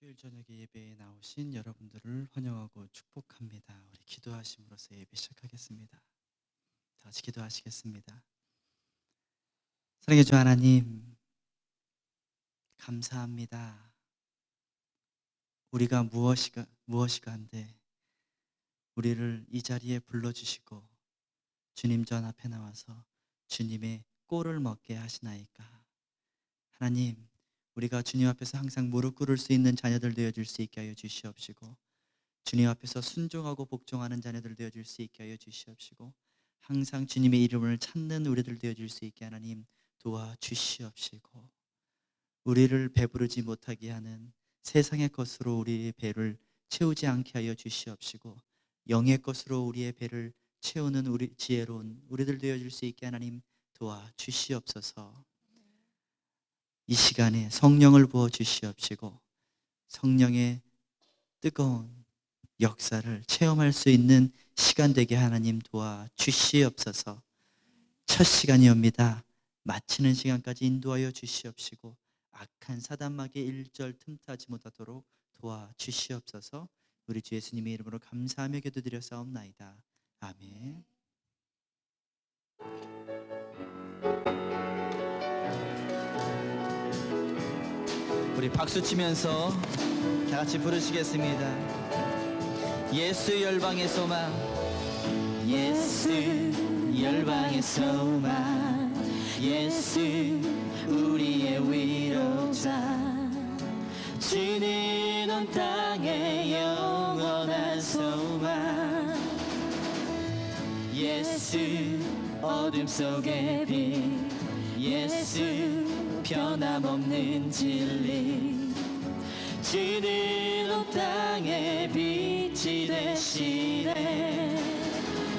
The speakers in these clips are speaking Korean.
수요일 저녁에 예배에 나오신 여러분들을 환영하고 축복합니다. 우리 기도하심으로써 예배 시작하겠습니다. 다 같이 기도하시겠습니다. 사랑해 주 하나님, 감사합니다. 우리가 무엇이가 한데 우리를 이 자리에 불러주시고 주님 전 앞에 나와서 주님의 꼴을 먹게 하시나이까. 하나님, 우리가 주님 앞에서 항상 무릎 꿇을 수 있는 자녀들 되어줄 수 있게 하여 주시옵시고, 주님 앞에서 순종하고 복종하는 자녀들 되어줄 수 있게 하여 주시옵시고, 항상 주님의 이름을 찾는 우리들 되어줄 수 있게 하나님 도와주시옵시고, 우리를 배부르지 못하게 하는 세상의 것으로 우리의 배를 채우지 않게 하여 주시옵시고, 영의 것으로 우리의 배를 채우는 우리 지혜로운 우리들 되어줄 수 있게 하나님 도와주시옵소서. 이 시간에 성령을 부어 주시옵시고 성령의 뜨거운 역사를 체험할 수 있는 시간 되게 하나님 도와주시옵소서. 첫 시간이옵니다. 마치는 시간까지 인도하여 주시옵시고 악한 사단마귀의 일절 틈타지 못하도록 도와주시옵소서. 우리 주 예수님의 이름으로 감사하며 기도드려 싸움나이다. 아멘. 우리 박수 치면서 다 같이 부르시겠습니다. 예수 열방의 소망, 예수 열방의 소망, 예수 우리의 위로자, 주는 온 땅의 영원한 소망, 예수 어둠 속의 빛, 예수 변함없는 진리, 주는 온 땅의 빛이 되시네.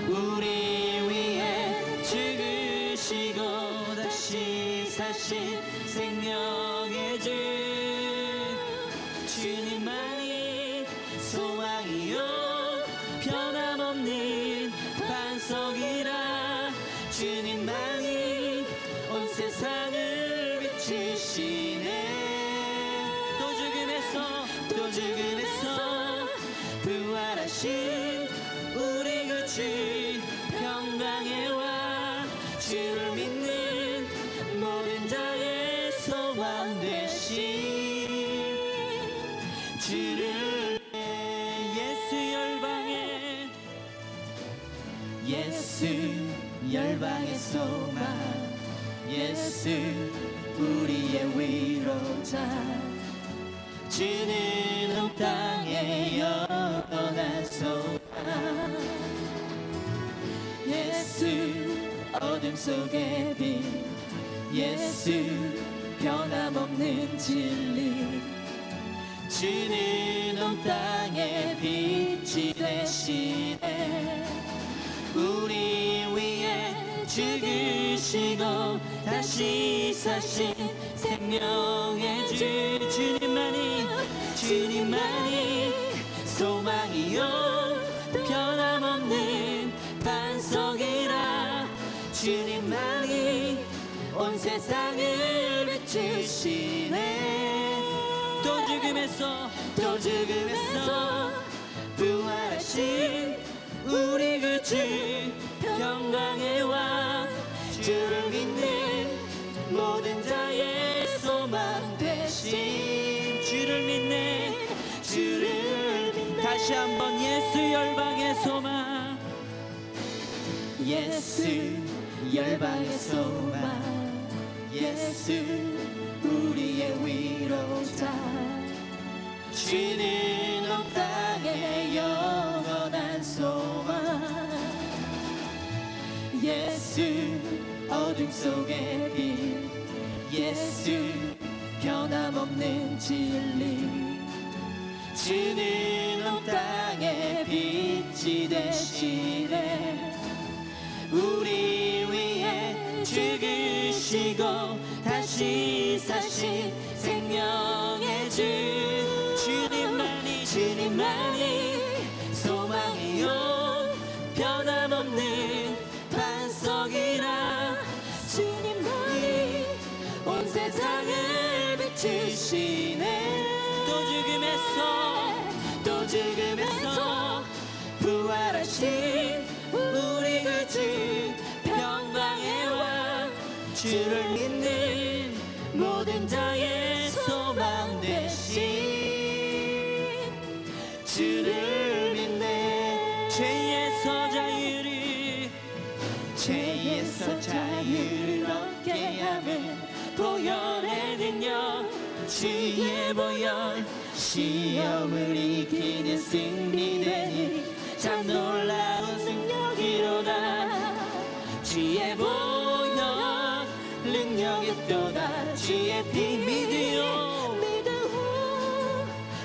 우리 위해 죽으시고 다시 사신 생명의 주, 주님만이 소망이요 변함없는 반석이라, 주님만이 온 세상을 비추시네. 또 죽음에서 부활하신 우리 그 주, 평강의 왕, 주를 믿는 모든 자의 소망 되신 주를, 예수 열방의, 예수 열방의 소망, 예수 우리의 위로자, 주는 온 땅의 영원한 소망, 예수 어둠 속의 빛, 예수 변함없는 진리, 주는 온 땅의 빛이 되시네. 우리 위해 죽으시고 다시 사신 생명의 주, 주님만이 소망이요 변함없는 반석이라, 주님만이 온 세상을 비추시네. 또 죽음에서 부활하신 우리 그 주, 평강의 왕, 주를 믿는 모든 자의 소망 되신 주를 믿네. 다시 한번 예수 열방의 소망, 예수 열방의 소망, 예수 우리의 위로자, 주는 온 땅의 영원한 소망, 예수 어둠 속의 빛, 예수 변함없는 진리, 주는 온 땅의 빛이 되시네. 우리 위해 죽으시고 다시 사신 생명의 주, 주님만이 소망이요 변함없는 반석이라, 주님만이 온 세상을 비추시네. 또 죽음에 죽음에서 또 죽음에서 부활하신 우리 그 주 평강의 왕 주를 믿는 모든 자의 소망 되신 주를 믿네. 죄에서 자유를 얻게 하는 보혈의 능력 주의 보혈 시험을 이기는 승리되니 참 놀라운 능력이로다. 주의 보혈 능력이 또다. 주의 피 믿으오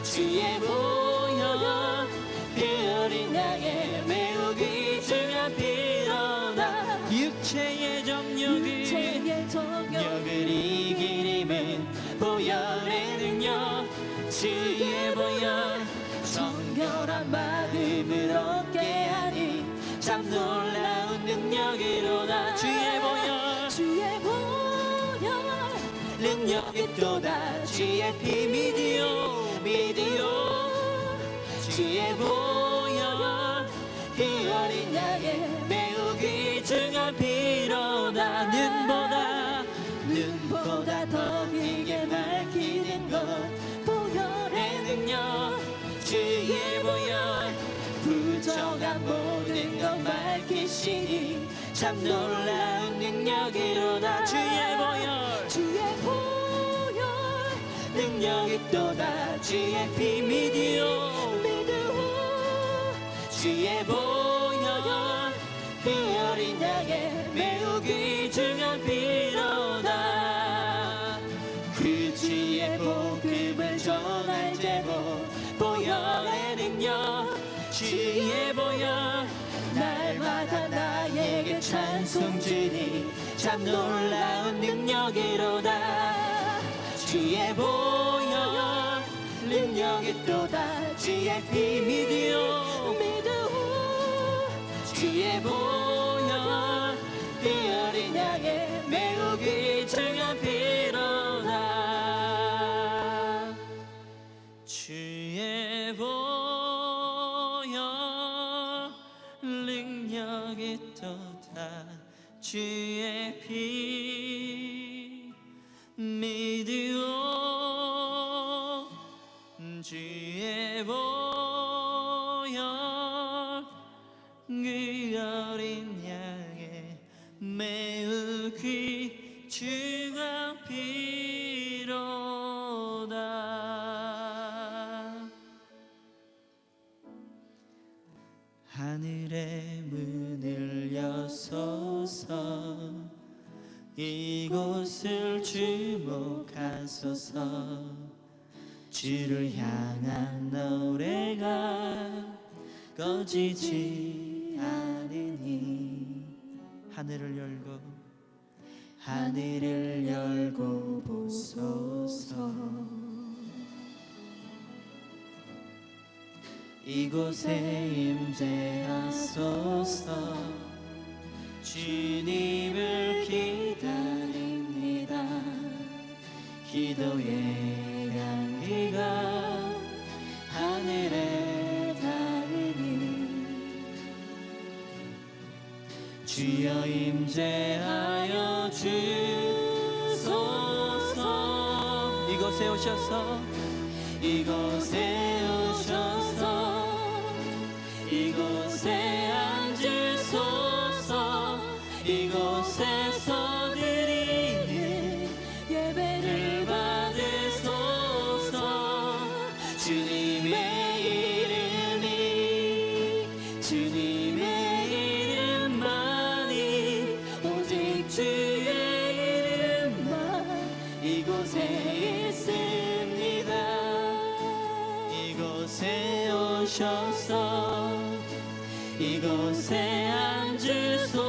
주의 보혈 그 어린 양의 매우 귀중한 피로다. 육체의 정욕을 이기림은 보혈의 능력 주의 보혈 정결한 마음을 얻게 하니 참 놀라운 능력이로다. 주의 보혈 능력이 또다. 주의 피 믿으오 주의 보혈 그 어린 양의 매우 귀중한 피로다. 눈보다 더 크게 밝히는 것 보혈의 능력 주의 보혈 부정한 모든 것 밝히시니 참 놀라운 능력이로다. 주의 보혈 능력이 또다. 주의 피 믿으오 주의 보혈 그 어린 양의 매우 귀중한 피로다. 그 주의 복음을 전할 제목 보혈의 능력 주의 보혈 날마다 나에게 찬송 주니 참 놀라운 능력이로다. 주의 보혈 능력이 또다. 주의 피 믿으오 주의 보혈 그 어린 양의 매우 귀중한 피로다. 주의 보혈 능력이 또다. 주의 피 믿으오 주의 보혈 그 어린 양의 매우 귀중한 피로다. 하늘의 문을 여소서 이곳을 주목하소서. 주를 향한 노래가 꺼지지 않으니 하늘을 열고 보소서. 이곳에 임재하소서. 주님을 기다립니다. 기도의 향기가 하늘에 주여 임재하여 주소서. 이곳에 오셔서 이곳에 앉으소서. 이곳에서 드리는 예배를 받으소서. 주님의 이름만이 오직 주의 이름만 이곳에 있습니다. 이곳에 오셔서 이곳에 앉으소서.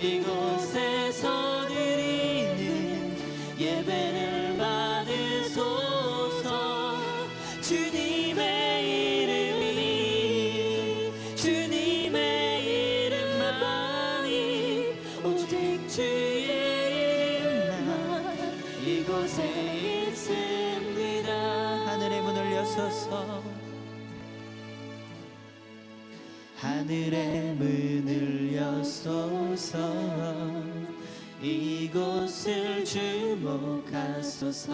이곳에서 드리는 예배를 받으소서. 주님의 이름만이 오직 주의 이름만 이곳에 있습니다. 하늘에 주소서. 하늘의 문을 여소서. 이곳을 주목하소서.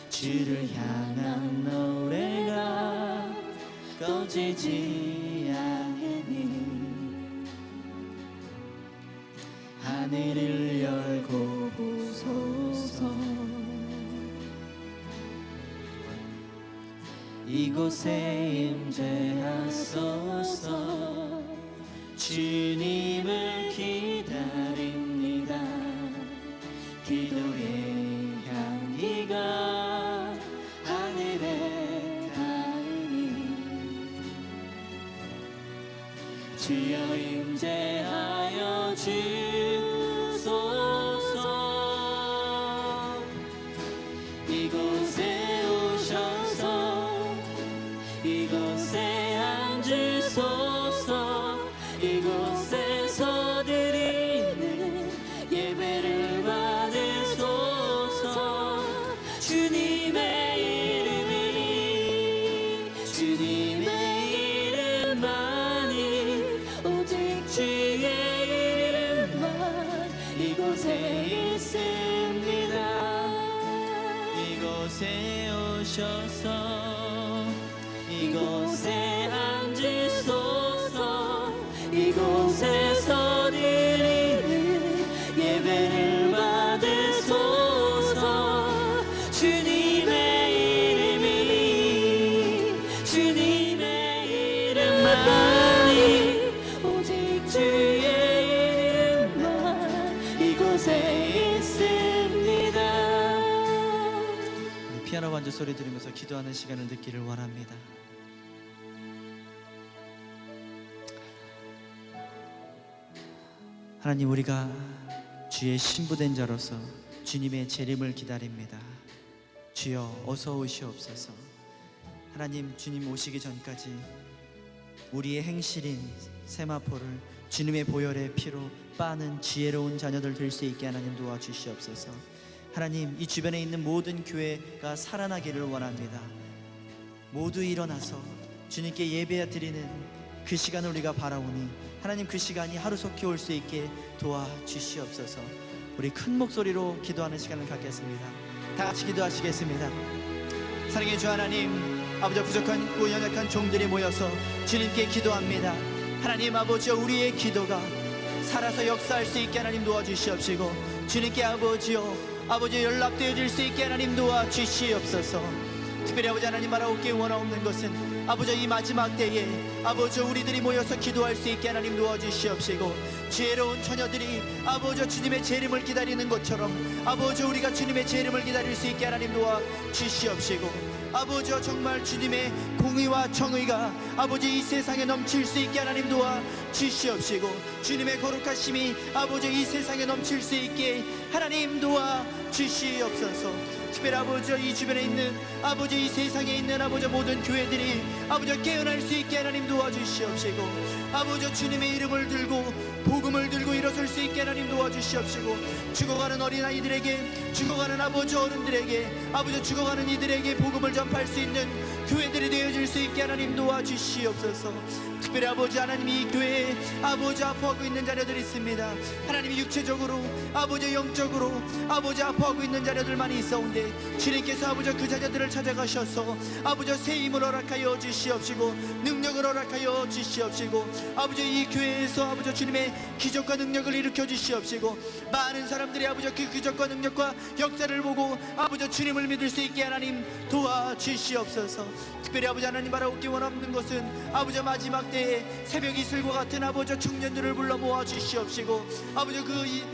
주를 향한 노래가 꺼지지 않으니 하늘을 열고 보소서. 이곳에 임재하소서. 주님을 기다립니다. 기도의 향기가 하늘에 닿으니 주여 임재하여 주소서. 이곳에 오셔서 이곳에 앉으소서. 이곳에서 드리는 예배를 받으소서. 주님의 이름이 주님의 이름만이 오직 주의 이름만 이곳에 있습니다. 이곳에 오셔서 이곳에 앉으소서. 이곳에서 드리는 예배를 받으소서. 주님의 이름이 주님의 이름만이 오직 주의 이름만 이곳에 있습니다. 우리 피아노 반주 소리 들으면서 기도하는 시간을 듣기를 원합니다. 하나님, 우리가 주의 신부된 자로서 주님의 재림을 기다립니다. 주여 어서 오시옵소서. 하나님, 주님 오시기 전까지 우리의 행실인 세마포를 주님의 보혈의 피로 빠는 지혜로운 자녀들 될 수 있게 하나님 도와주시옵소서. 하나님, 이 주변에 있는 모든 교회가 살아나기를 원합니다. 모두 일어나서 주님께 예배 드리는 그 시간을 우리가 바라오니 하나님, 그 시간이 하루속히 올 수 있게 도와주시옵소서. 우리 큰 목소리로 기도하는 시간을 갖겠습니다. 다 같이 기도하시겠습니다. 사랑의 주 하나님, 아버지, 부족한 연약한 종들이 모여서 주님께 기도합니다. 하나님 아버지, 우리의 기도가 살아서 역사할 수 있게 하나님 도와주시옵시고, 주님께 아버지요 연락되어질 수 있게 하나님 도와주시옵소서. 특별히 아버지 하나님, 바라옵기 원하옵는 것은 아버지 이 마지막 때에 아버지 우리들이 모여서 기도할 수 있게 하나님 도와주시옵시고, 지혜로운 처녀들이 아버지 주님의 재림을 기다리는 것처럼 아버지 우리가 주님의 재림을 기다릴 수 있게 하나님 도와주시옵시고, 아버지 정말 주님의 공의와 정의가 아버지 이 세상에 넘칠 수 있게 하나님 도와주시옵시고, 주님의 거룩하심이 아버지 이 세상에 넘칠 수 있게 하나님 도와주시옵소서. 특별히 아버지 이 주변에 있는 아버지 이 세상에 있는 아버지 모든 교회들이 아버지 깨어날 수 있게 하나님 도와주시옵시고, 아버지 주님의 이름을 들고 복음을 들고 일어설 수 있게 하나님 도와주시옵시고, 죽어가는 어린아이들에게, 죽어가는 아버지 어른들에게, 아버지 죽어가는 이들에게 복음을 전파할 수 있는 교회들이 되어질 수 있게 하나님 도와주시옵소서. 특별히 아버지 하나님, 이 교회에 아버지 아파하고 있는 자녀들이 있습니다. 하나님, 육체적으로 아버지 영적으로 아버지 아파하고 있는 자녀들 많이 있사온데 주님께서 아버지 그 자녀들을 찾아가셔서 아버지 새 힘을 허락하여 주시옵시고, 능력을 허락하여 주시옵시고, 아버지 이 교회에서 아버지 주님의 기적과 능력을 일으켜 주시옵시고, 많은 사람들이 아버지 그 기적과 능력과 역사를 보고 아버지 주님을 믿을 수 있게 하나님 도와주시옵소서. 특별히 아버지 하나님, 바라옵기 원하는 것은 아버지 마지막 때에 새벽 이슬과 같은 아버지 청년들을 불러 모아 주시옵시고, 아버지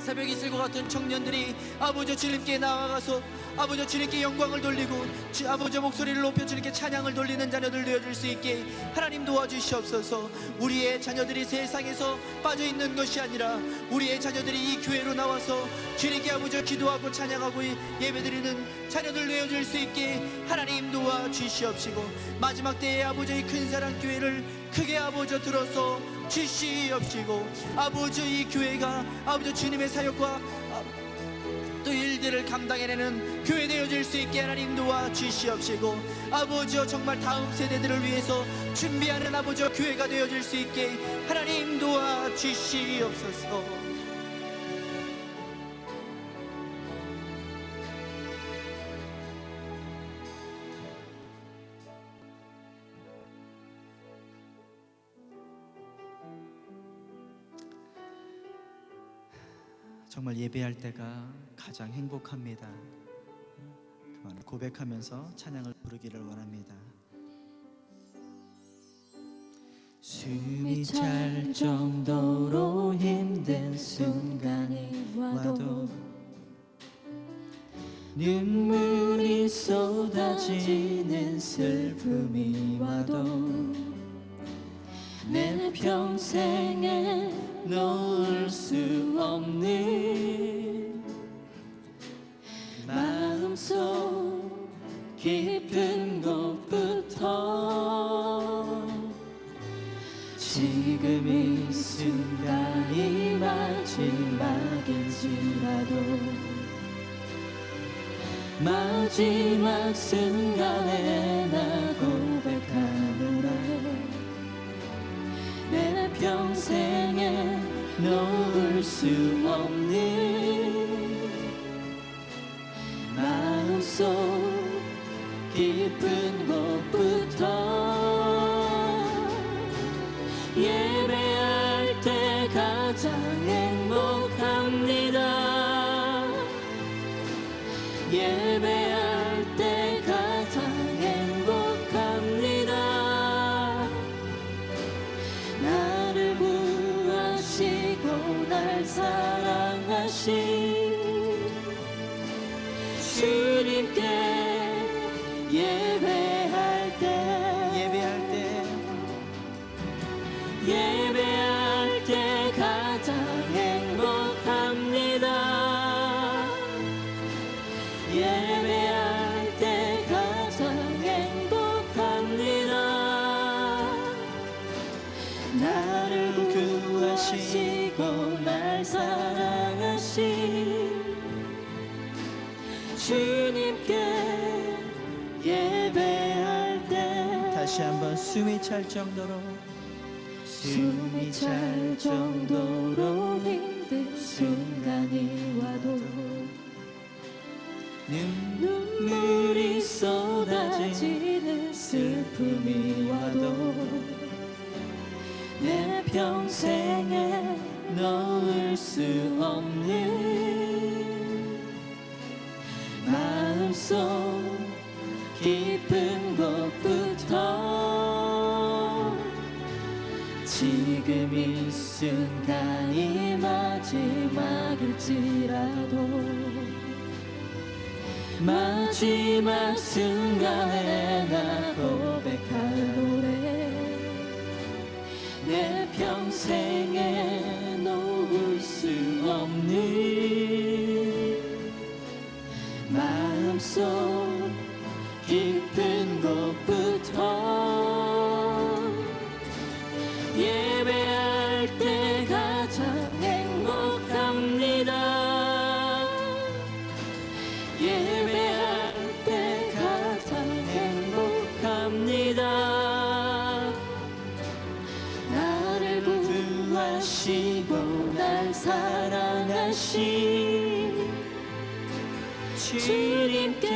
새벽 이슬과 같은 청년들이 아버지 주님께 나아가서 아버지 주님께 영광을 돌리고 아버지 목소리를 높여 주님께 찬양을 돌리는 자녀들 되어줄 수 있게 하나님 도와주시옵소서. 우리의 자녀들이 세상에서 빠져있는 것이 아니라 우리의 자녀들이 이 교회로 나와서 주님께 아버지 기도하고 찬양하고 예배드리는 자녀들 되어줄 수 있게 하나님 도와주시옵시고, 마지막 때에 아버지 이 큰 사랑 교회를 크게 아버지 들어서 주시옵시고, 아버지 이 교회가 아버지 주님의 사역과 또 또 일들을 감당해내는 교회 되어질 수 있게 하나님 도와주시옵시고, 아버지여 정말 다음 세대들을 위해서 준비하는 아버지여 교회가 되어질 수 있게 하나님 도와주시옵소서. 정말 예배할 때가 가장 행복합니다. 그만 고백하면서 찬양을 부르기를 원합니다. 숨이 찰 정도로 힘든 순간이 와도, 눈물이 쏟아지는 슬픔이 와도, 내 평생에 놓을 수 없는 마음속 깊은 곳부터 지금 이 순간이 마지막일지라도, 마지막 순간에 나 고백하노라. 내 평생에 놓을 수 없는 마음속 깊은 곳부터 예배할 때 가장 행복합니다. 예배할 때 가장 행복합니다. 나를 구하시고 날 사랑하신 주님께 예배할 때 가장 행복합니다. 예배할 때 가장 행복합니다. 나를 구하시고 날 사랑하신 주님께 예배할 때, 다시 한번 숨이 찰 정도로 힘든 순간이 와도, 눈물이 쏟아지는 슬픔이 와도, 내 평생에 놓을 수 없는 마음속 깊은 곳부터 지금 이 순간이 마지막일지라도, 마지막 순간에 나 고백할 노래. 내 평생에 놓을 수 없는 마음속 깊은 곳부터 예배할 때 가장 행복합니다. 예배할 때 가장 행복합니다. 나를 구하시고 날 사랑하신 주님께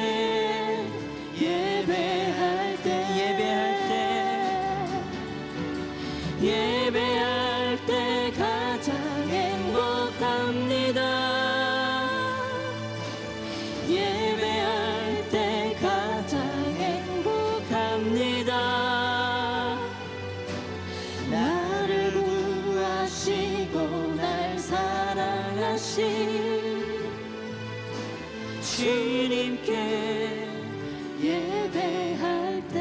예배할 때 가장 행복합니다. 예배할 때 가장 행복합니다. 나를 구하시고 날 사랑하신 주님께 예배할 때,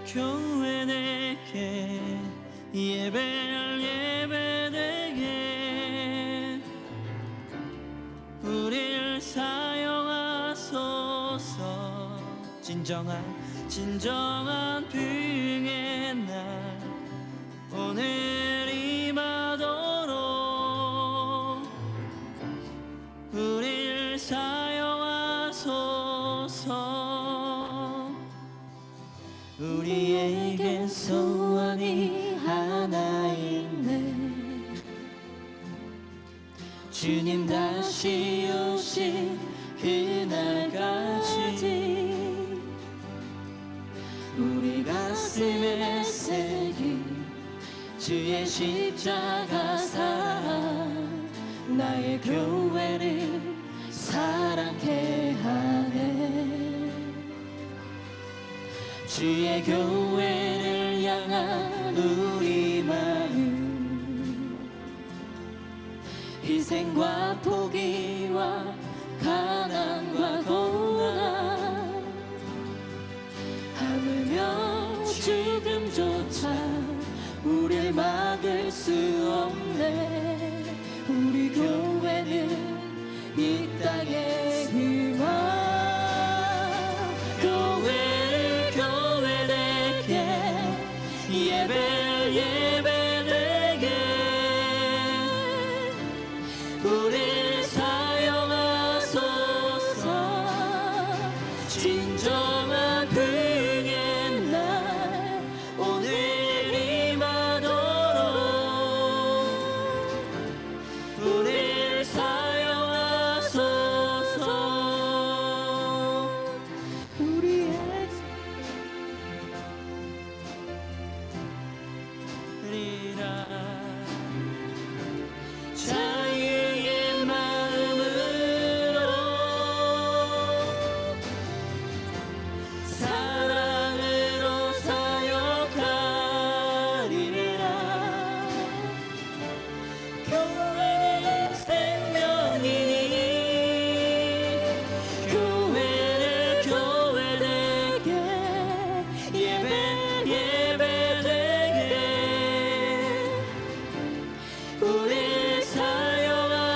교회 내게 예배할 예배되게 우리를 사용하소서. 진정한 부흥의 날 오늘 임하도록 사용하소서. 우리에게 소원이 하나 있네. 주님 다시 오실 그날까지 우리 가슴에 새긴 주의 십자가 사랑, 나의 교회를 사랑케 하네. 주의 교회를 향한 우리 마음, 희생과 포기와 가난과 고난, 하물며 죽음조차 우릴 막을 수 없네. 우리 교회는 이 땅의 희망. 교회를 교회되게, 예배를 예배되게, 우릴 사용하소서. 진정한 긍의 날 오늘 임하도록 우릴 사용하소서. 우리의 리라 자유의 마음으로 사랑으로 사역하리라. 교회는 생명이니 교회를 교회되게, 예배 예배되게, 우릴 사용하소서.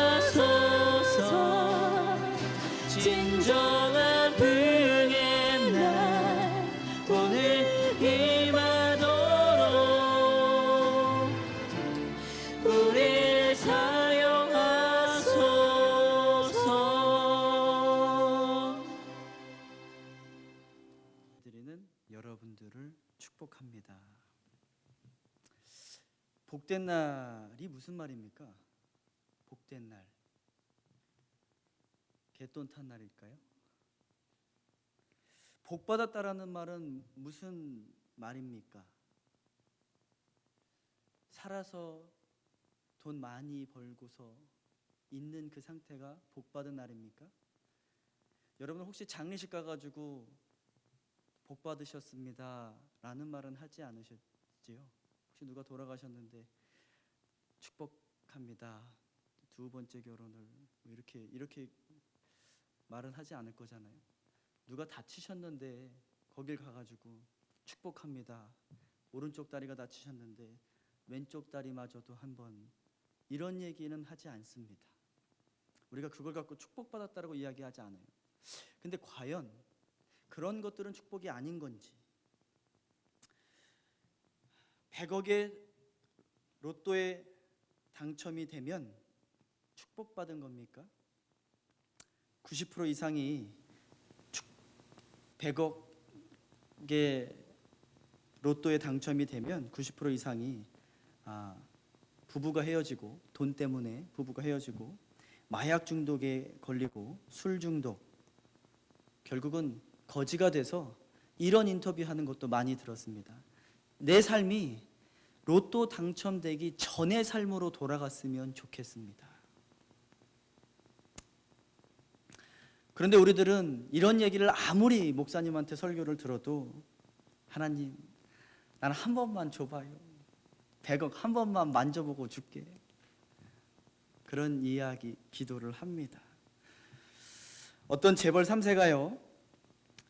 진정한 긍의 날 오늘 임하도록 우릴 사용하소서. 드리는 여러분들을 축복합니다. 복된 날이 무슨 말입니까? 복된 날, 개돈 탄 날일까요? 복받았다라는 말은 무슨 말입니까? 살아서 돈 많이 벌고서 있는 그 상태가 복받은 날입니까? 여러분 혹시 장례식 가가지고 복받으셨습니다 라는 말은 하지 않으셨지요? 혹시 누가 돌아가셨는데 축복합니다, 두 번째 결혼을 이렇게 말은 하지 않을 거잖아요. 누가 다치셨는데 거길 가가지고 축복합니다, 오른쪽 다리가 다치셨는데 왼쪽 다리마저도 한번, 이런 얘기는 하지 않습니다. 우리가 그걸 갖고 축복받았다고 이야기하지 않아요. 근데 과연 그런 것들은 축복이 아닌 건지, 100억의 로또에 당첨이 되면 축복받은 겁니까? 90% 이상이 100억의 로또에 당첨이 되면 90% 이상이 부부가 헤어지고, 돈 때문에 부부가 헤어지고, 마약 중독에 걸리고, 술 중독, 결국은 거지가 돼서 이런 인터뷰하는 것도 많이 들었습니다. 내 삶이 로또 당첨되기 전의 삶으로 돌아갔으면 좋겠습니다. 그런데 우리들은 이런 얘기를 아무리 목사님한테 설교를 들어도, 하나님 나는 한 번만 줘봐요, 100억 한 번만 만져보고 줄게, 그런 이야기, 기도를 합니다. 어떤 재벌 3세가요,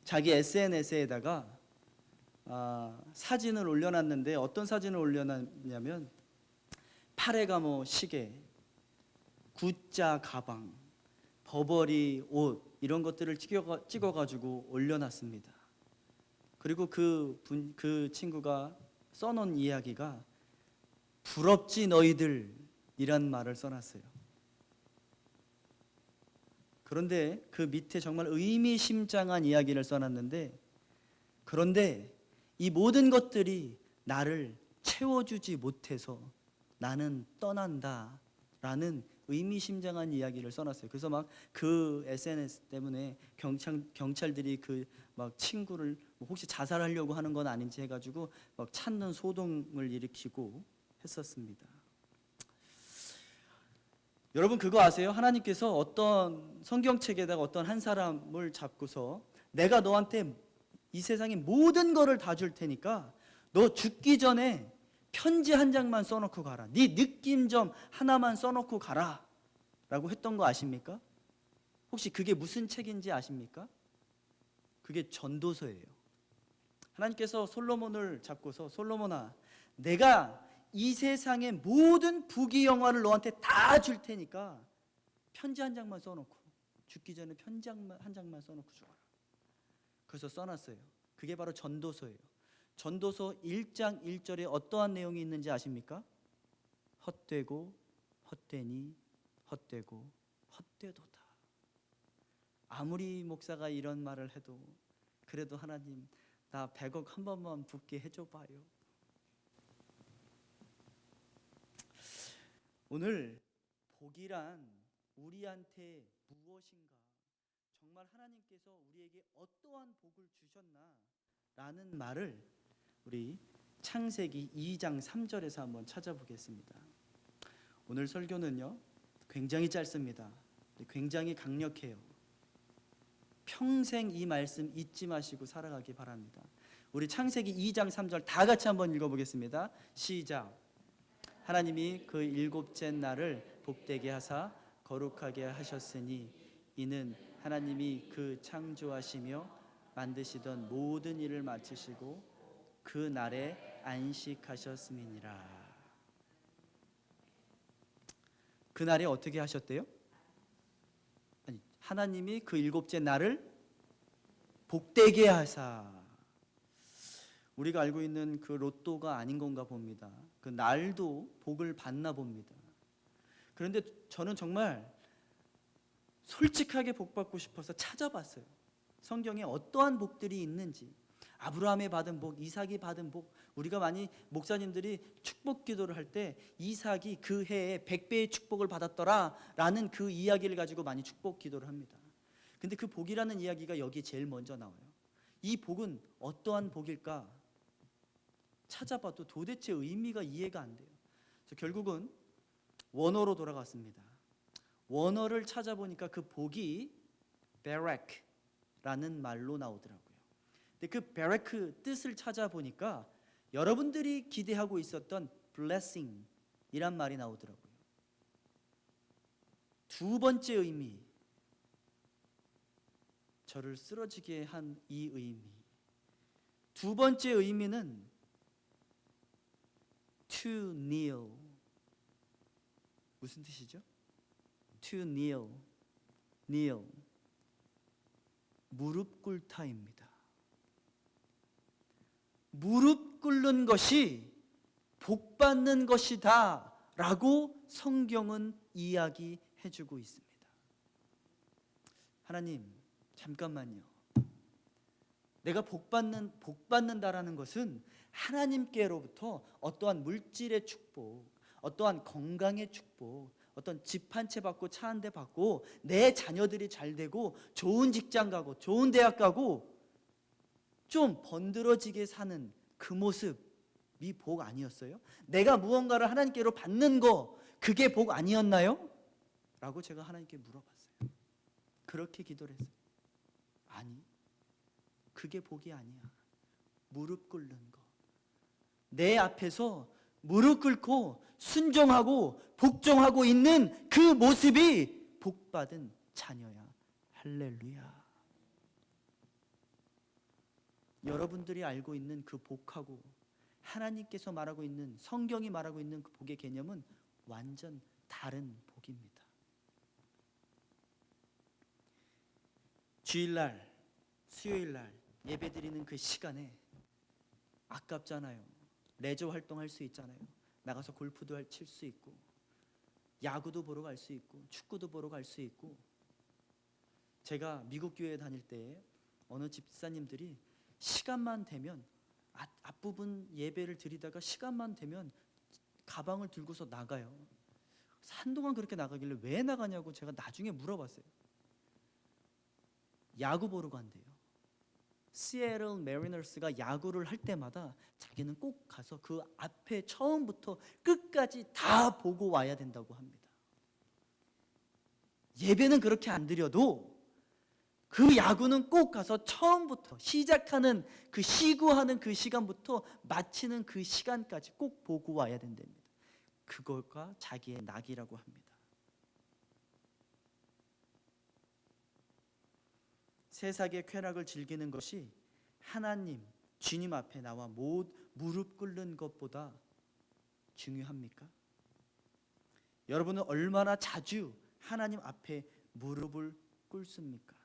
자기 SNS에다가 사진을 올려놨는데, 어떤 사진을 올려놨냐면 팔에가 시계, 구짜 가방, 버버리 옷, 이런 것들을 찍어가지고 올려놨습니다. 그리고 그 친구가 써놓은 이야기가 부럽지 너희들 이란 말을 써놨어요. 그런데 그 밑에 정말 의미심장한 이야기를 써놨는데, 그런데 이 모든 것들이 나를 채워주지 못해서 나는 떠난다 라는 의미심장한 이야기를 써놨어요. 그래서 막 그 SNS 때문에 경찰들이 그 막 친구를 뭐 혹시 자살하려고 하는 건 아닌지 해가지고 막 찾는 소동을 일으키고 했었습니다. 여러분 그거 아세요? 하나님께서 어떤 성경책에다가 어떤 한 사람을 잡고서 내가 너한테 이 세상의 모든 거를 다 줄 테니까 너 죽기 전에 편지 한 장만 써놓고 가라. 네 느낌 좀 하나만 써놓고 가라 라고 했던 거 아십니까? 혹시 그게 무슨 책인지 아십니까? 그게 전도서예요. 하나님께서 솔로몬을 잡고서 솔로몬아, 내가 이 세상의 모든 부귀영화를 너한테 다 줄 테니까 편지 한 장만 써놓고 죽기 전에 편지 한 장만 써놓고 죽어라. 그래서 써놨어요. 그게 바로 전도서예요. 전도서 1장 1절에 어떠한 내용이 있는지 아십니까? 헛되고 헛되니 헛되고 헛되도다. 아무리 목사가 이런 말을 해도 그래도 하나님 나 100억 한 번만 붓게 해줘봐요. 오늘 복이란 우리한테 무엇인가, 정말 하나님께서 우리에게 어떠한 복을 주셨나 라는 말을 우리 창세기 2장 3절에서 한번 찾아보겠습니다. 오늘 설교는요 굉장히 짧습니다. 굉장히 강력해요. 평생 이 말씀 잊지 마시고 살아가기 바랍니다. 우리 창세기 2장 3절 다 같이 한번 읽어보겠습니다. 시작. 하나님이 그 일곱째 날을 복되게 하사 거룩하게 하셨으니 이는 하나님이 그 창조하시며 만드시던 모든 일을 마치시고 그 날에 안식하셨음이니라. 그 날에 어떻게 하셨대요? 아니, 하나님이 그 일곱째 날을 복되게 하사. 우리가 알고 있는 그 로또가 아닌 건가 봅니다. 그 날도 복을 받나 봅니다. 그런데 저는 정말 솔직하게 복 받고 싶어서 찾아봤어요. 성경에 어떠한 복들이 있는지. 아브라함이 받은 복, 이삭이 받은 복. 우리가 많이 목사님들이 축복 기도를 할 때 이삭이 그 해에 100배의 축복을 받았더라 라는 그 이야기를 가지고 많이 축복 기도를 합니다. 근데 그 복이라는 이야기가 여기 제일 먼저 나와요. 이 복은 어떠한 복일까? 찾아봐도 도대체 의미가 이해가 안 돼요. 그래서 결국은 원어로 돌아갔습니다. 원어를 찾아보니까 그 복이 베렉라는 말로 나오더라고요. 근데 그 베렉 뜻을 찾아보니까 여러분들이 기대하고 있었던 blessing이란 말이 나오더라고요. 두 번째 의미, 저를 쓰러지게 한 이 의미. 두 번째 의미는 to kneel. 무슨 뜻이죠? to kneel, kneel. 무릎 꿇다입니다. 무릎 꿇는 것이 복 받는 것이다 라고 성경은 이야기해주고 있습니다. 하나님, 잠깐만요. 내가 복 받는다라는 것은 하나님께로부터 어떠한 물질의 축복, 어떠한 건강의 축복, 어떤 집 한 채 받고 차 한 대 받고 내 자녀들이 잘 되고 좋은 직장 가고 좋은 대학 가고 좀 번들어지게 사는 그 모습이 복 아니었어요? 내가 무언가를 하나님께로 받는 거, 그게 복 아니었나요? 라고 제가 하나님께 물어봤어요. 그렇게 기도를 했어요. 아니, 그게 복이 아니야. 무릎 꿇는 거. 내 앞에서 무릎 꿇고 순종하고 복종하고 있는 그 모습이 복받은 자녀야. 할렐루야. 여러분들이 알고 있는 그 복하고 하나님께서 말하고 있는, 성경이 말하고 있는 그 복의 개념은 완전 다른 복입니다. 주일날, 수요일날 예배드리는 그 시간에 아깝잖아요. 레저 활동할 수 있잖아요. 나가서 골프도 칠 수 있고 야구도 보러 갈 수 있고 축구도 보러 갈 수 있고 제가 미국 교회에 다닐 때 어느 집사님들이 시간만 되면 앞부분 예배를 드리다가 시간만 되면 가방을 들고서 나가요. 한동안 그렇게 나가길래 왜 나가냐고 제가 나중에 물어봤어요. 야구 보러 간대요. 시애틀 메리너스가 야구를 할 때마다 자기는 꼭 가서 그 앞에 처음부터 끝까지 다 보고 와야 된다고 합니다. 예배는 그렇게 안 드려도 그 야구는 꼭 가서 처음부터 시작하는 그 시구하는 그 시간부터 마치는 그 시간까지 꼭 보고 와야 된답니다. 그거가 자기의 낙이라고 합니다. 세상의 쾌락을 즐기는 것이 하나님, 주님 앞에 나와 무릎 꿇는 것보다 중요합니까? 여러분은 얼마나 자주 하나님 앞에 무릎을 꿇습니까?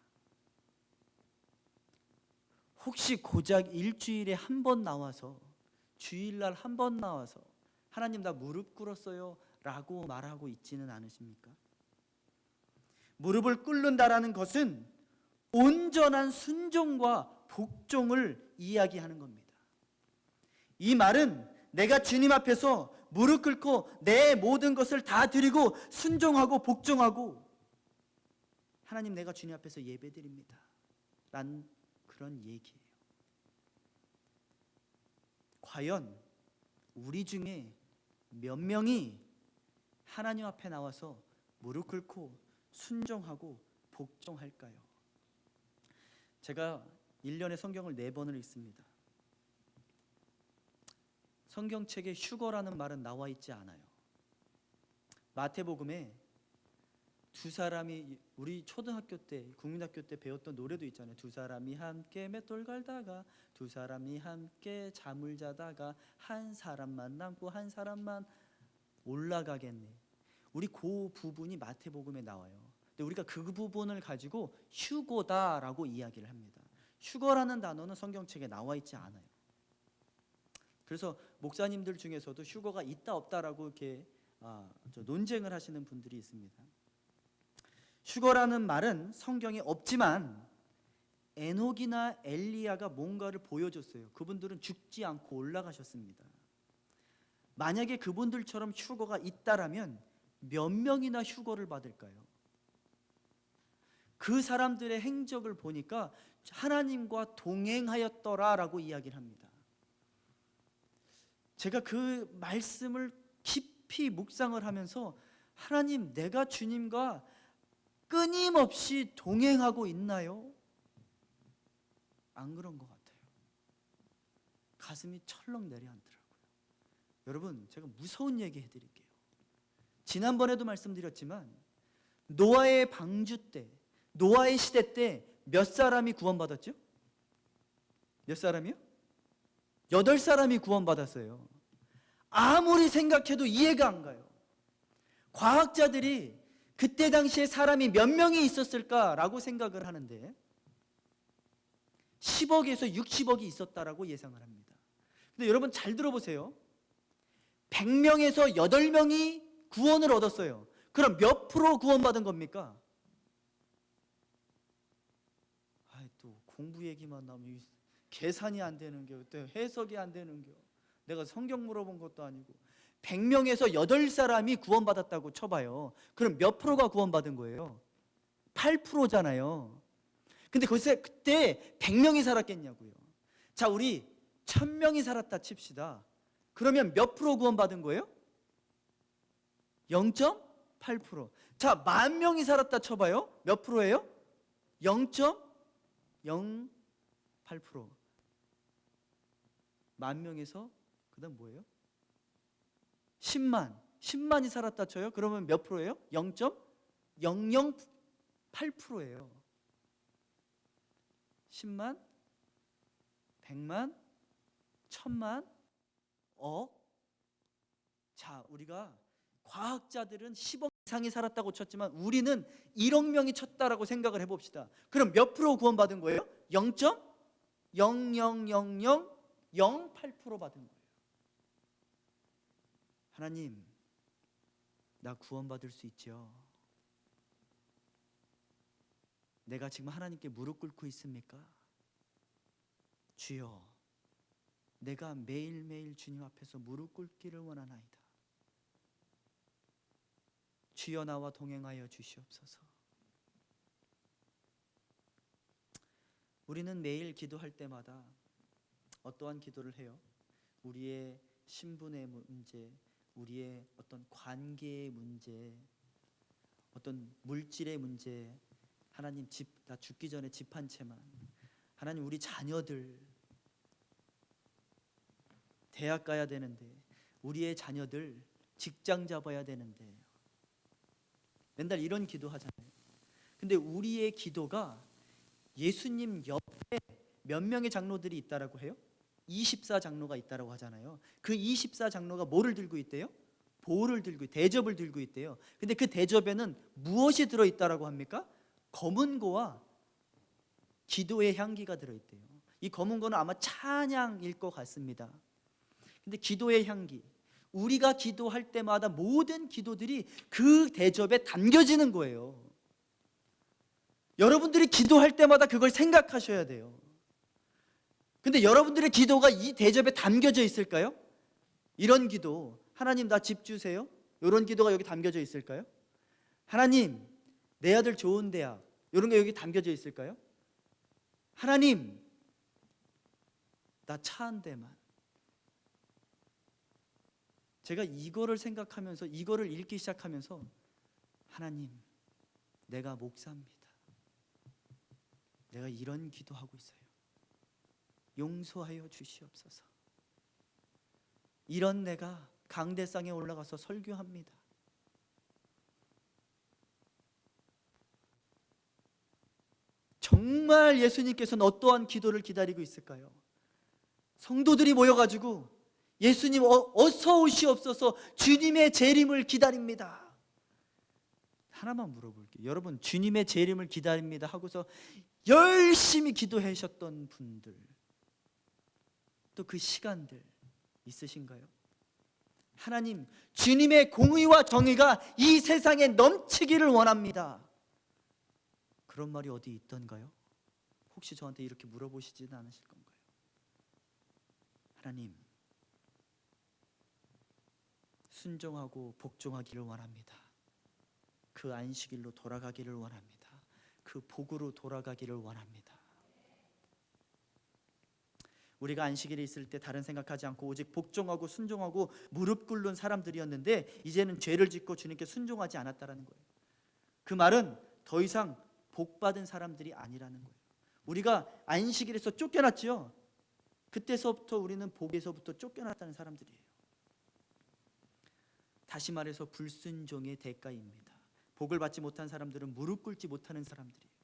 혹시 고작 일주일에 한 번 나와서, 주일날 한 번 나와서 하나님 나 무릎 꿇었어요 라고 말하고 있지는 않으십니까? 무릎을 꿇는다라는 것은 온전한 순종과 복종을 이야기하는 겁니다. 이 말은 내가 주님 앞에서 무릎 꿇고 내 모든 것을 다 드리고 순종하고 복종하고 하나님 내가 주님 앞에서 예배드립니다 란 그런 얘기예요. 과연 우리 중에 몇 명이 하나님 앞에 나와서 무릎 꿇고 순종하고 복종할까요? 제가 1년에 성경을 4번을 읽습니다. 성경책에 휴거라는 말은 나와 있지 않아요. 마태복음에 두 사람이 우리 초등학교 때 국민학교 때 배웠던 노래도 있잖아요. 두 사람이 함께 맷돌 갈다가 두 사람이 함께 잠을 자다가 한 사람만 남고 한 사람만 올라가겠네. 우리 그 부분이 마태복음에 나와요. 근데 우리가 그 부분을 가지고 휴거다라고 이야기를 합니다. 휴거라는 단어는 성경책에 나와 있지 않아요. 그래서 목사님들 중에서도 휴거가 있다 없다라고 이렇게 논쟁을 하시는 분들이 있습니다. 휴거라는 말은 성경에 없지만 에녹이나 엘리야가 뭔가를 보여줬어요. 그분들은 죽지 않고 올라가셨습니다. 만약에 그분들처럼 휴거가 있다라면 몇 명이나 휴거를 받을까요? 그 사람들의 행적을 보니까 하나님과 동행하였더라라고 이야기를 합니다. 제가 그 말씀을 깊이 묵상을 하면서 하나님, 내가 주님과 끊임없이 동행하고 있나요? 안 그런 것 같아요. 가슴이 철렁 내려앉더라고요. 여러분, 제가 무서운 얘기 해드릴게요. 지난번에도 말씀드렸지만 노아의 방주 때, 노아의 시대 때 몇 사람이 구원받았죠? 몇 사람이요? 8사람이 구원받았어요. 아무리 생각해도 이해가 안 가요. 과학자들이 그때 당시에 사람이 몇 명이 있었을까라고 생각을 하는데 10억에서 60억이 있었다라고 예상을 합니다. 근데 여러분 잘 들어보세요. 100명에서 8명이 구원을 얻었어요. 그럼 몇 프로 구원받은 겁니까? 또 공부 얘기만 나오면 계산이 안 되는 게, 해석이 안 되는 게, 내가 성경 물어본 것도 아니고 100명에서 8사람이 구원받았다고 쳐봐요. 그럼 몇 프로가 구원받은 거예요? 8%잖아요. 근데 그때 100명이 살았겠냐고요. 자, 우리 1000명이 살았다 칩시다. 그러면 몇 프로 구원받은 거예요? 0.8%. 자, 10,000명이 살았다 쳐봐요. 몇 프로예요? 0.08%. 10,000명에서 그 다음 뭐예요? 10만이 살았다 쳐요. 그러면 몇 프로예요? 0.008%예요. 10만, 100만, 1000만, 억. 자, 우리가 과학자들은 10억 이상이 살았다고 쳤지만 우리는 1억 명이 쳤다라고 생각을 해봅시다. 그럼 몇 프로 구원받은 거예요? 0.00008% 받은 거예요. 하나님, 나 구원받을 수 있죠? 내가 지금 하나님께 무릎 꿇고 있습니까? 주여, 내가 매일매일 주님 앞에서 무릎 꿇기를 원하나이다. 주여, 나와 동행하여 주시옵소서. 우리는 매일 기도할 때마다 어떠한 기도를 해요? 우리의 신분의 문제, 우리의 어떤 관계의 문제, 어떤 물질의 문제, 하나님 나 죽기 전에 집 한 채만, 하나님 우리 자녀들 대학 가야 되는데, 우리의 자녀들 직장 잡아야 되는데, 맨날 이런 기도 하잖아요. 근데 우리의 기도가 예수님 옆에 몇 명의 장로들이 있다라고 해요? 24장로가 있다라고 하잖아요. 그 24장로가 뭐를 들고 있대요? 보를 들고, 대접을 들고 있대요. 근데 그 대접에는 무엇이 들어있다라고 합니까? 검은고와 기도의 향기가 들어있대요. 이 검은고는 아마 찬양일 것 같습니다. 근데 기도의 향기, 우리가 기도할 때마다 모든 기도들이 그 대접에 담겨지는 거예요. 여러분들이 기도할 때마다 그걸 생각하셔야 돼요. 근데 여러분들의 기도가 이 대접에 담겨져 있을까요? 이런 기도, 하나님 나 집 주세요, 이런 기도가 여기 담겨져 있을까요? 하나님 내 아들 좋은 대학, 이런 게 여기 담겨져 있을까요? 하나님 나 차 한 대만. 제가 이거를 생각하면서, 이거를 읽기 시작하면서, 하나님 내가 목사입니다, 내가 이런 기도하고 있어요, 용서하여 주시옵소서. 이런 내가 강대상에 올라가서 설교합니다. 정말 예수님께서는 어떠한 기도를 기다리고 있을까요? 성도들이 모여가지고 예수님 어서 오시옵소서, 주님의 재림을 기다립니다. 하나만 물어볼게요. 여러분 주님의 재림을 기다립니다 하고서 열심히 기도하셨던 분들, 또 그 시간들 있으신가요? 하나님 주님의 공의와 정의가 이 세상에 넘치기를 원합니다. 그런 말이 어디 있던가요? 혹시 저한테 이렇게 물어보시지는 않으실 건가요? 하나님 순종하고 복종하기를 원합니다. 그 안식일로 돌아가기를 원합니다. 그 복으로 돌아가기를 원합니다. 우리가 안식일에 있을 때 다른 생각하지 않고 오직 복종하고 순종하고 무릎 꿇는 사람들이었는데, 이제는 죄를 짓고 주님께 순종하지 않았다라는 거예요. 그 말은 더 이상 복받은 사람들이 아니라는 거예요. 우리가 안식일에서 쫓겨났죠. 그때서부터 우리는 복에서부터 쫓겨났다는 사람들이에요. 다시 말해서 불순종의 대가입니다. 복을 받지 못한 사람들은 무릎 꿇지 못하는 사람들이에요.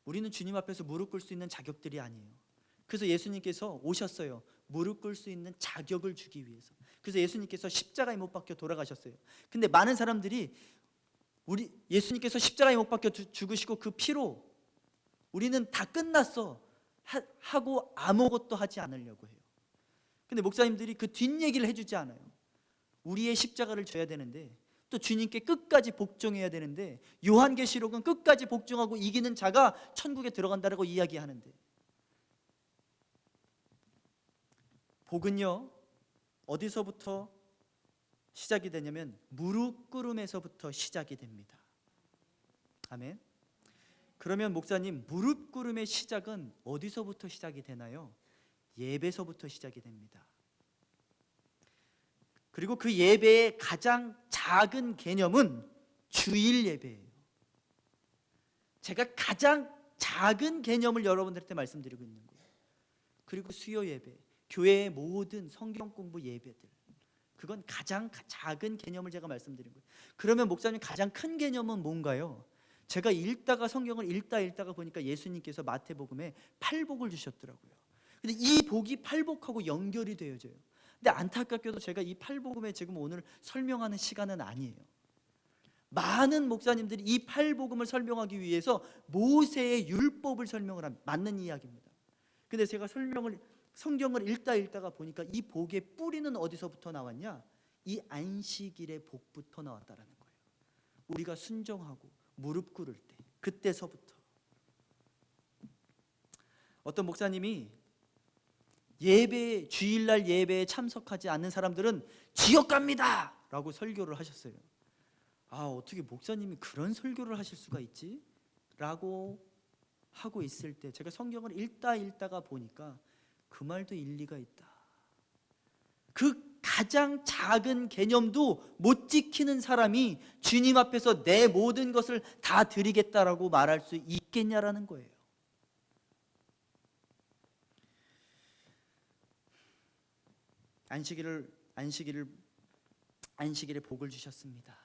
우리는 주님 앞에서 무릎 꿇을 수 있는 자격들이 아니에요. 그래서 예수님께서 오셨어요. 무릎 꿇을 수 있는 자격을 주기 위해서. 그래서 예수님께서 십자가에 못 박혀 돌아가셨어요. 근데 많은 사람들이 우리 예수님께서 십자가에 못 박혀 죽으시고 그 피로 우리는 다 끝났어 하고 아무것도 하지 않으려고 해요. 근데 목사님들이 그 뒷얘기를 해주지 않아요. 우리의 십자가를 져야 되는데, 또 주님께 끝까지 복종해야 되는데, 요한계시록은 끝까지 복종하고 이기는 자가 천국에 들어간다라고 이야기하는데, 복은요 어디서부터 시작이 되냐면 무릎 꿇음에서부터 시작이 됩니다. 아멘. 그러면 목사님 무릎 꿇음의 시작은 어디서부터 시작이 되나요? 예배서부터 시작이 됩니다. 그리고 그 예배의 가장 작은 개념은 주일 예배예요. 제가 가장 작은 개념을 여러분들한테 말씀드리고 있는 거예요. 그리고 수요 예배, 교회의 모든 성경 공부 예배들, 그건 가장 작은 개념을 제가 말씀드린 거예요. 그러면 목사님 가장 큰 개념은 뭔가요? 제가 읽다가 성경을 읽다가 보니까 예수님께서 마태복음에 팔복을 주셨더라고요. 근데 이 복이 팔복하고 연결이 되어져요. 근데 안타깝게도 제가 이 팔복음에 지금 오늘 설명하는 시간은 아니에요. 많은 목사님들이 이 팔복음을 설명하기 위해서 모세의 율법을 설명을 합니다. 맞는 이야기입니다. 근데 제가 성경을 읽다가 보니까 이 복의 뿌리는 어디서부터 나왔냐? 이 안식일의 복부터 나왔다라는 거예요. 우리가 순종하고 무릎 꿇을 때, 그때서부터 어떤 목사님이 주일날 예배에 참석하지 않는 사람들은 지옥 갑니다 라고 설교를 하셨어요. 어떻게 목사님이 그런 설교를 하실 수가 있지? 라고 하고 있을 때 제가 성경을 읽다가 보니까 그 말도 일리가 있다. 그 가장 작은 개념도 못 지키는 사람이 주님 앞에서 내 모든 것을 다 드리겠다라고 말할 수 있겠냐라는 거예요. 안식일에 복을 주셨습니다.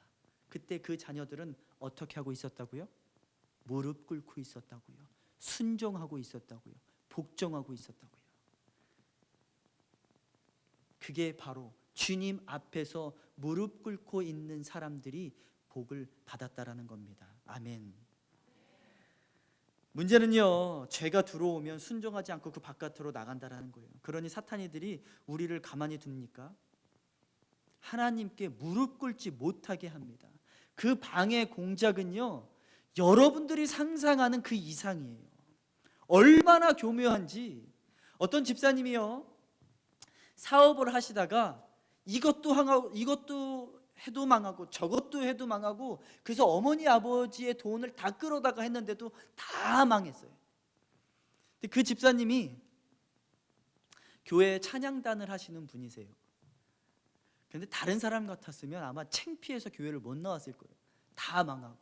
그때 그 자녀들은 어떻게 하고 있었다고요? 무릎 꿇고 있었다고요. 순종하고 있었다고요. 복종하고 있었다고요. 그게 바로 주님 앞에서 무릎 꿇고 있는 사람들이 복을 받았다라는 겁니다. 아멘. 문제는요, 죄가 들어오면 순종하지 않고 그 바깥으로 나간다라는 거예요. 그러니 사탄이들이 우리를 가만히 둡니까? 하나님께 무릎 꿇지 못하게 합니다. 그 방해 공작은요, 여러분들이 상상하는 그 이상이에요. 얼마나 교묘한지. 어떤 집사님이요, 사업을 하시다가 이것도 해도 망하고 저것도 해도 망하고, 그래서 어머니 아버지의 돈을 다 끌어다가 했는데도 다 망했어요. 근데 그 집사님이 교회에 찬양단을 하시는 분이세요. 근데 다른 사람 같았으면 아마 창피해서 교회를 못 나왔을 거예요. 다 망하고.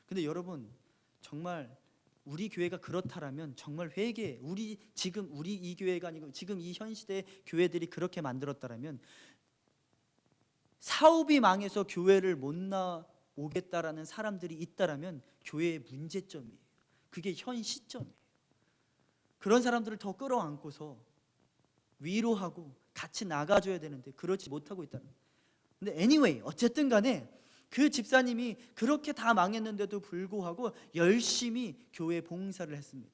근데 여러분, 정말 우리 교회가 그렇다라면 정말 우리 이 교회가 아니고 지금 이 현 시대의 교회들이 그렇게 만들었다라면, 사업이 망해서 교회를 못 나오겠다라는 사람들이 있다라면 교회의 문제점이에요. 그게 현 시점이에요. 그런 사람들을 더 끌어안고서 위로하고 같이 나가줘야 되는데 그렇지 못하고 있다는 거예요. 근데 anyway, 어쨌든 간에 그 집사님이 그렇게 다 망했는데도 불구하고 열심히 교회 봉사를 했습니다.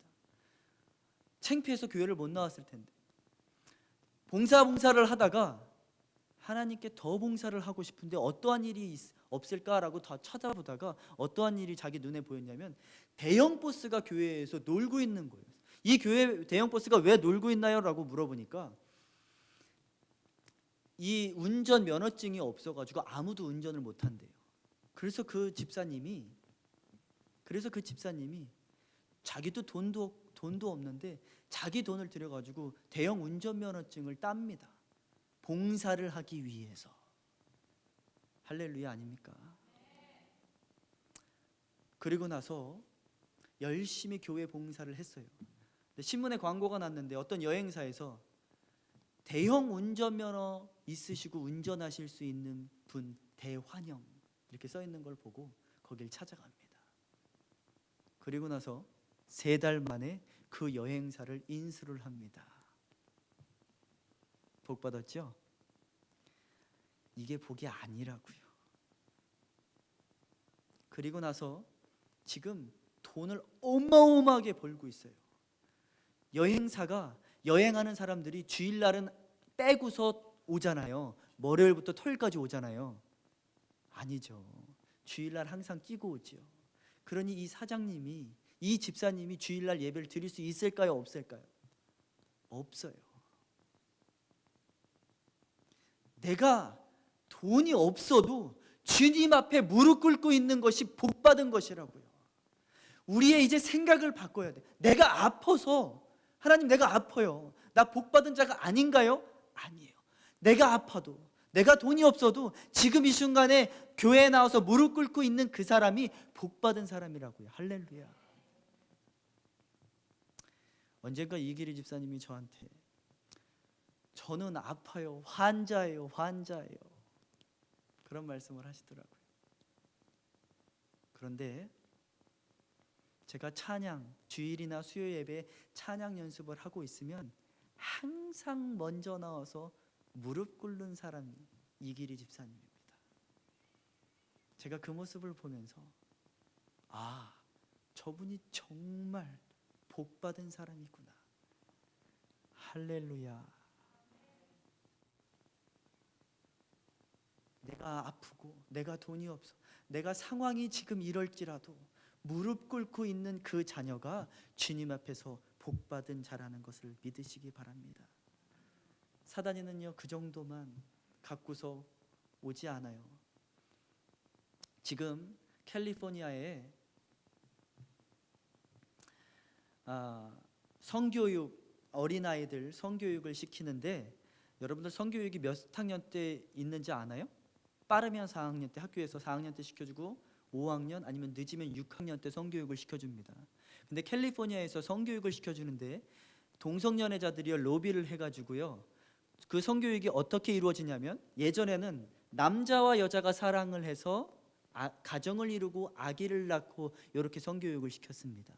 창피해서 교회를 못 나왔을 텐데 봉사를 하다가 하나님께 더 봉사를 하고 싶은데 어떠한 일이 없을까라고 더 찾아보다가 어떠한 일이 자기 눈에 보였냐면, 대형 버스가 교회에서 놀고 있는 거예요. 이 교회 대형 버스가 왜 놀고 있나요? 라고 물어보니까 이 운전 면허증이 없어가지고 아무도 운전을 못한대요. 그래서 그 집사님이 자기도 돈도 없는데 자기 돈을 들여가지고 대형 운전면허증을 땁니다. 봉사를 하기 위해서. 할렐루야 아닙니까? 그리고 나서 열심히 교회 봉사를 했어요. 근데 신문에 광고가 났는데 어떤 여행사에서 대형 운전면허 있으시고 운전하실 수 있는 분 대환영 이렇게 써 있는 걸 보고 거길 찾아갑니다. 그리고 나서 3달 만에 그 여행사를 인수를 합니다. 복 받았죠? 이게 복이 아니라고요. 그리고 나서 지금 돈을 어마어마하게 벌고 있어요. 여행사가 여행하는 사람들이 주일날은 빼고서 오잖아요. 월요일부터 토요일까지 오잖아요. 아니죠. 주일날 항상 끼고 오죠. 그러니 이 집사님이 주일날 예배를 드릴 수 있을까요? 없을까요? 없어요. 내가 돈이 없어도 주님 앞에 무릎 꿇고 있는 것이 복 받은 것이라고요. 우리의 이제 생각을 바꿔야 돼. 내가 아파서, 하나님 내가 아파요, 나 복 받은 자가 아닌가요? 아니에요. 내가 아파도, 내가 돈이 없어도 지금 이 순간에 교회에 나와서 무릎 꿇고 있는 그 사람이 복 받은 사람이라고요. 할렐루야. 언젠가 이기리 집사님이 저한테, 저는 아파요, 환자예요, 그런 말씀을 하시더라고요. 그런데 제가 주일이나 수요 예배에 찬양 연습을 하고 있으면 항상 먼저 나와서 무릎 꿇는 사람이 이기리 집사님입니다. 제가 그 모습을 보면서 저분이 정말 복 받은 사람이구나. 할렐루야. 내가 아프고 내가 돈이 없어, 내가 상황이 지금 이럴지라도 무릎 꿇고 있는 그 자녀가 주님 앞에서 복받은 자라는 것을 믿으시기 바랍니다. 사단이는요, 그 정도만 갖고서 오지 않아요. 지금 캘리포니아에 성교육, 어린아이들 성교육을 시키는데, 여러분들 성교육이 몇 학년 때 있는지 아나요? 빠르면 4학년 때, 학교에서 4학년 때 시켜주고 5학년 아니면 늦으면 6학년 때 성교육을 시켜줍니다. 근데 캘리포니아에서 성교육을 시켜주는데 동성연애자들이 로비를 해가지고요, 그 성교육이 어떻게 이루어지냐면, 예전에는 남자와 여자가 사랑을 해서 가정을 이루고 아기를 낳고 이렇게 성교육을 시켰습니다.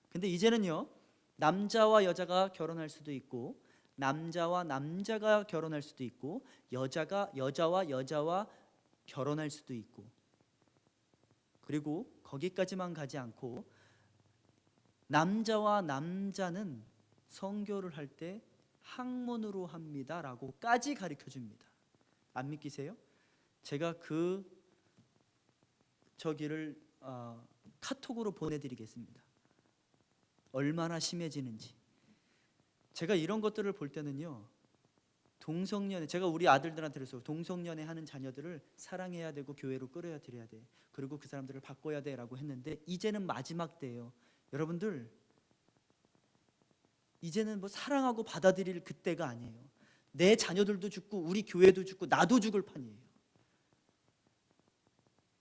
근데 이제는요, 남자와 여자가 결혼할 수도 있고, 남자와 남자가 결혼할 수도 있고, 여자가 여자와 여자와 결혼할 수도 있고, 그리고 거기까지만 가지 않고 남자와 남자는 성교를 할 때 학문으로 합니다 라고까지 가르쳐 줍니다. 안 믿기세요? 제가 저기를 카톡으로 보내드리겠습니다. 얼마나 심해지는지. 제가 이런 것들을 볼 때는요, 동성연애, 제가 우리 아들들한테 그래서 동성연애 하는 자녀들을 사랑해야 되고 교회로 끌어야 드려야 돼, 그리고 그 사람들을 바꿔야 돼 라고 했는데, 이제는 마지막 때예요. 여러분들, 이제는 뭐 사랑하고 받아들일 그때가 아니에요. 내 자녀들도 죽고 우리 교회도 죽고 나도 죽을 판이에요.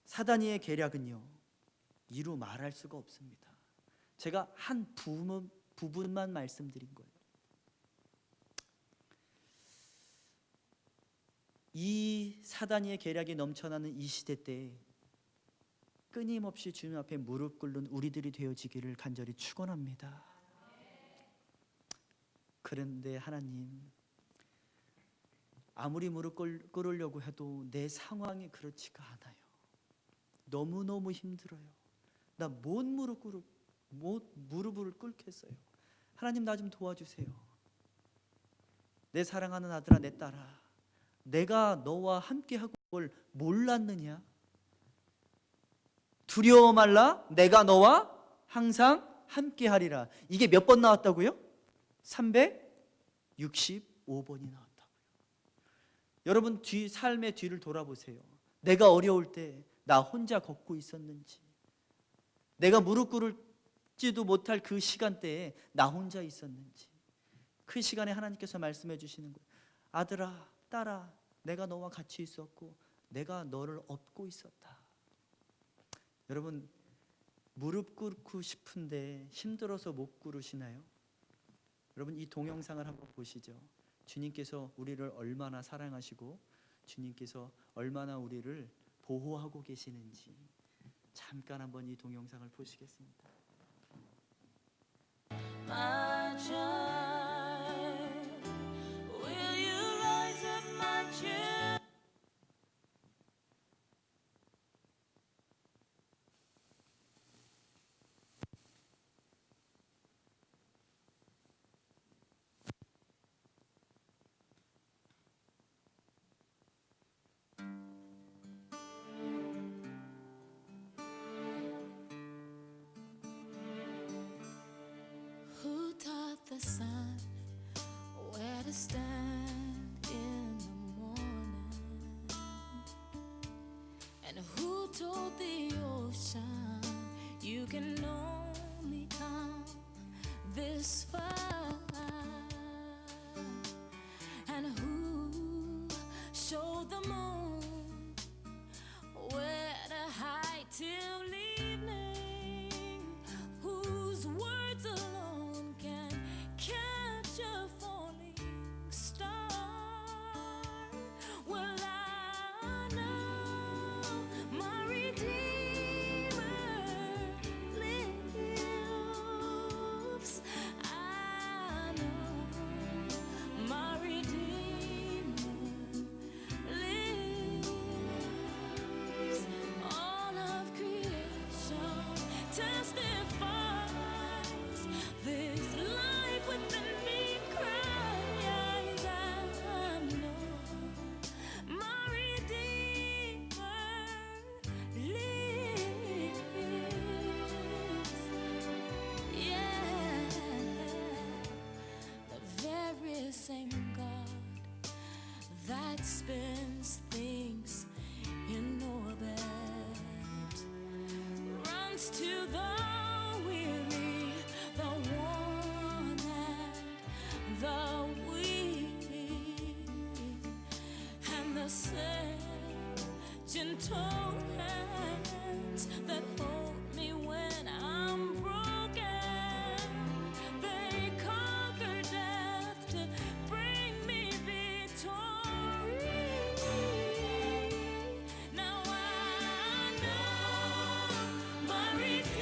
사단이의 계략은요, 이루 말할 수가 없습니다. 제가 한 부분만 말씀드린 거예요. 이 사단이의 계략이 넘쳐나는 이 시대 때 끊임없이 주님 앞에 무릎 꿇는 우리들이 되어지기를 간절히 축원합니다. 그런데 하나님, 아무리 무릎 꿇으려고 해도 내 상황이 그렇지가 않아요. 너무너무 힘들어요. 나 못 무릎을 꿇겠어요. 하나님, 나 좀 도와주세요. 내 사랑하는 아들아, 내 딸아, 내가 너와 함께하고 뭘 몰랐느냐? 두려워 말라, 내가 너와 항상 함께하리라. 이게 몇 번 나왔다고요? 365번이 나왔다고요. 여러분, 삶의 뒤를 돌아보세요. 내가 어려울 때 나 혼자 걷고 있었는지, 내가 무릎 꿇지도 못할 그 시간대에 나 혼자 있었는지, 그 시간에 하나님께서 말씀해 주시는 거예요. 아들아, 딸아, 내가 너와 같이 있었고 내가 너를 업고 있었다. 여러분, 무릎 꿇고 싶은데 힘들어서 못 꿇으시나요? 여러분, 이 동영상을 한번 보시죠. 주님께서 우리를 얼마나 사랑하시고 주님께서 얼마나 우리를 보호하고 계시는지 잠깐 한번 이 동영상을 보시겠습니다. My child, will you rise up, my child? Who taught the sun where to stand in the morning? And who told the ocean you can only come this far? And who showed the moon where to hide till evening? Whose words alone can catch a falling star? Well, I know my Redeemer lives. I know my Redeemer lives. spins things in orbit, runs to the weary, the worn and the weak, and the sad, gentle hands that hold me when I'm broken. They conquer death to bring me victory. Now I know my Redeemer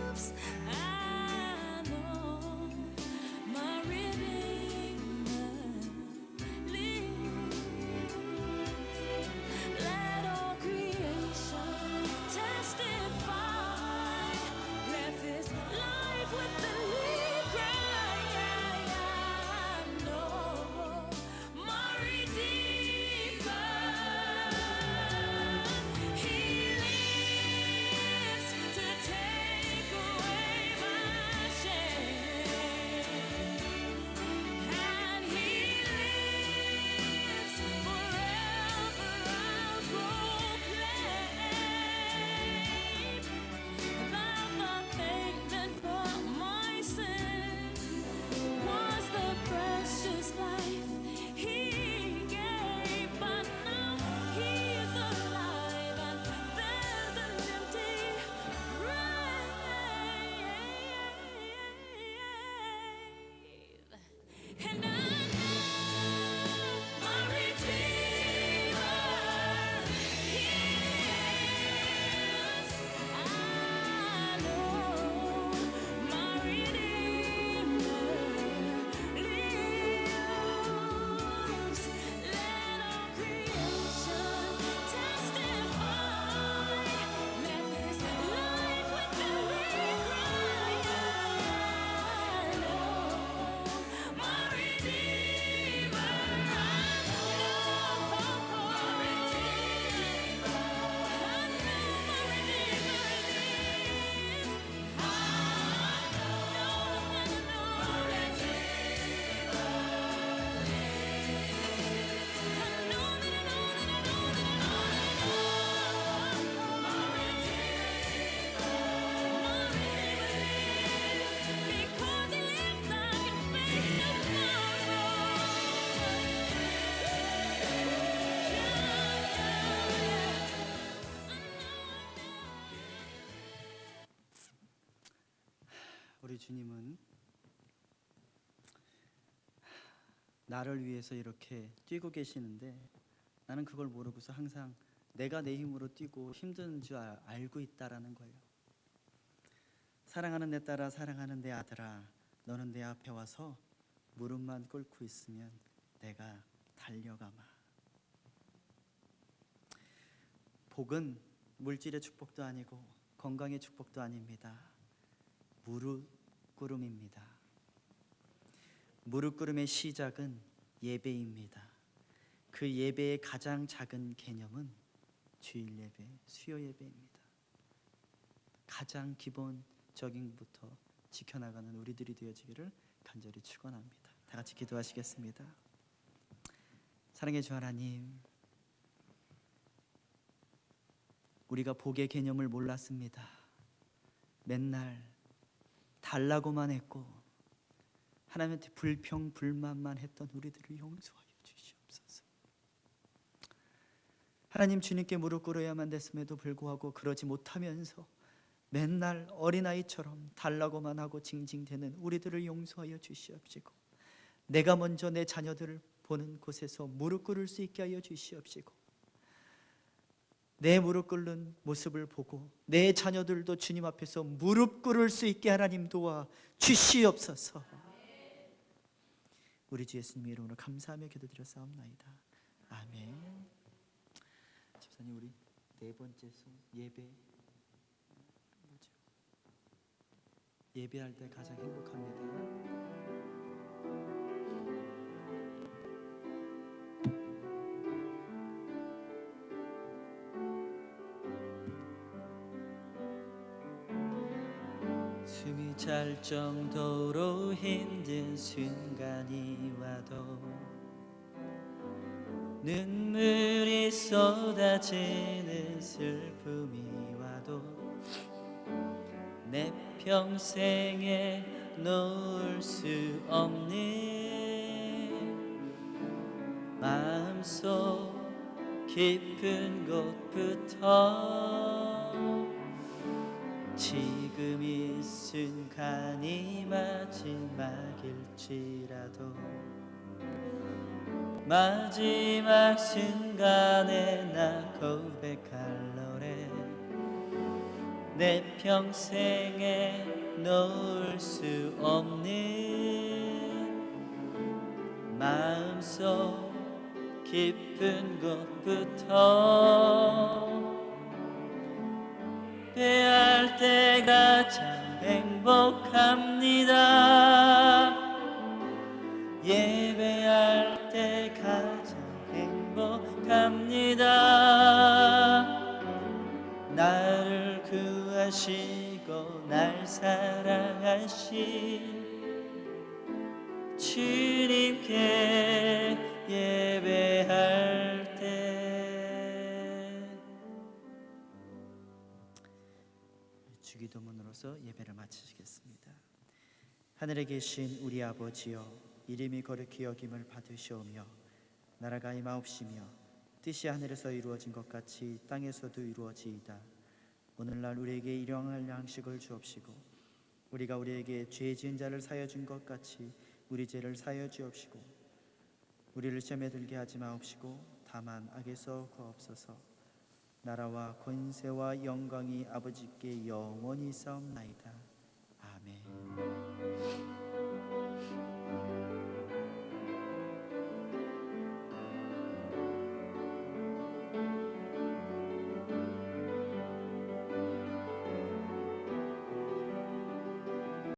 lives. I know my Redeemer lives. Let all creation testify. Let this life with the lead cry. I know my Redeemer. He lives to take away my shame, and He lives forever. I'll proclaim that the payment for my sin was the precious life He gave. But now He's alive, and there's an empty grave. And I know my Redeemer lives. I know my Redeemer lives. Let all creation testify. Let this life with the lead cry. I know my Redeemer. I know my Redeemer. I know my Redeemer lives. I know my Redeemer because He lives, I can face 우리 주님은 나를 위해서 이렇게 뛰고 계시는데 나는 그걸 모르고서 항상 내가 내 힘으로 뛰고 힘든 줄 알고 있다라는 거예요. 사랑하는 내 딸아, 사랑하는 내 아들아, 너는 내 앞에 와서 무릎만 꿇고 있으면 내가 달려가마. 복은 물질의 축복도 아니고 건강의 축복도 아닙니다. 무릎 꿇음입니다. 무릎 꿇음의 시작은 예배입니다. 그 예배의 가장 작은 개념은 주일 예배, 수요 예배입니다. 가장 기본적인 것부터 지켜나가는 우리들이 되어지기를 간절히 축원합니다. 다 같이 기도하시겠습니다. 사랑의 주 하나님, 우리가 복의 개념을 몰랐습니다. 맨날 달라고만 했고 하나님한테 불평 불만만 했던 우리들을 용서하여 주시옵소서. 하나님, 주님께 무릎 꿇어야만 됐음에도 불구하고 그러지 못하면서 맨날 어린아이처럼 달라고만 하고 징징대는 우리들을 용서하여 주시옵시고, 내가 먼저 내 자녀들을 보는 곳에서 무릎 꿇을 수 있게 하여 주시옵시고, 내 무릎 꿇는 모습을 보고 내 자녀들도 주님 앞에서 무릎 꿇을 수 있게 하나님 도와 주시옵소서. 우리 주 예수님의 이름으로 감사하며 기도드렸사옵나이다. 아멘. 집사님, 우리 네 번째 예배 뭐죠? 예배할 때 가장 행복합니다. 숨이 찰 정도로 힘든 순간이 와도 눈물이 쏟아지는 슬픔이 와도 내 평생에 놓을 수 없는 마음속 깊은 곳부터 지금 이 순간이 마지막일지라도 마지막 순간에 나 고백할 노래 내 평생에 놓을 수 없는 마음속 깊은 곳부터 예배할 때 가장 행복합니다. 예배할 때 가장 행복합니다. 나를 구하시고 날 사랑하신 주님께 예배할 때 주기도문으로서 예배를 마치시겠습니다. 하늘에 계신 우리 아버지여, 이름이 거룩히 여김을 받으시오며 나라가 임하옵시며 뜻이 하늘에서 이루어진 것 같이 땅에서도 이루어지이다. 오늘날 우리에게 일용할 양식을 주옵시고 우리가 우리에게 죄 지은 자를 사하여 준 것 같이 우리 죄를 사하여 주옵시고 우리를 시험에 들게 하지 마옵시고 다만 악에서 구하옵소서. 나라와 권세와 영광이 아버지께 영원히 있사옵나이다. 아멘.